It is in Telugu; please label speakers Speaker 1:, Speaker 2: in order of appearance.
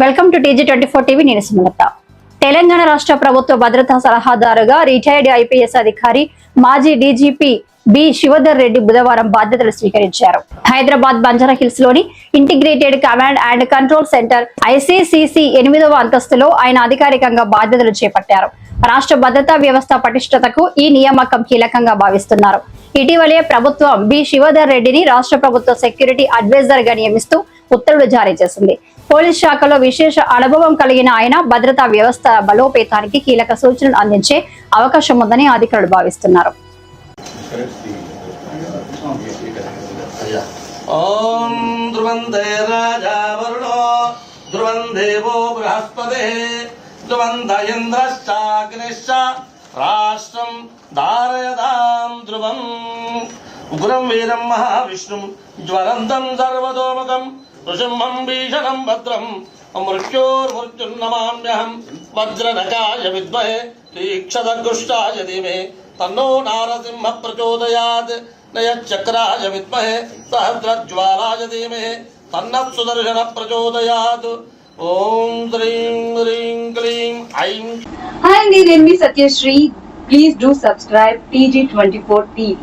Speaker 1: Welcome to TG24 TV. నేను సుమలత. తెలంగాణ రాష్ట్ర ప్రభుత్వ భద్రతా సలహాదారుగా రిటైర్డ్ ఐపీఎస్ అధికారి మాజీ డీజీపీ బి శివధర్ రెడ్డి బుధవారం బాధ్యతలు స్వీకరించారు. హైదరాబాద్ బంజారా హిల్స్ లోని integrated command and control centre ICCC 8వ అంతస్తులో ఆయన అధికారికంగా బాధ్యతలు చేపట్టారు. రాష్ట్ర భద్రతా వ్యవస్థ పటిష్టతకు ఈ నియామకం కీలకంగా భావిస్తున్నారు. ఇటీవలే ప్రభుత్వం బి శివధర్ రెడ్డిని రాష్ట్ర ప్రభుత్వ సెక్యూరిటీ అడ్వైజర్ గా నియమిస్తూ ఉత్తర్వులు జారీ చేసింది. పోలీస్ శాఖలో విశేష అనుభవం కలిగిన ఆయన భద్రతా వ్యవస్థ బలోపేతానికి కీలక సూచనలు అందించే అవకాశం ఉందని అధికారులు భావిస్తున్నారు.
Speaker 2: ఓం ధ్రువందే రాజా వరుణో ధ్రువందేవో బృహస్పతే ధ్రువంద ఇంద్రశ్చాగ్నిశ్చ రాష్ట్రం ధారయతాం ధ్రువం ఉగ్రం వీరం మహావిష్ణుం జ్వలంతం సర్వతోముఖం నృసింహం భీషణం భద్రం మృత్యోర్మృత్యుర్నమామ్యహం వజ్రనకాయ విద్మహే తీక్షదఘృష్టాయ ధీమహి తన్నో నారసింహ ప్రచోదయాత్ నయచక్రాయ విద్మహే సహస్రజ్వాలాయ ధీమహి తన్నః సుదర్శన ప్రచోదయాత్. ఓం శ్రీం హ్రీం క్లీం ఐం.
Speaker 3: Hi, నేను మీ Satyasri. Please do subscribe TG24 TV.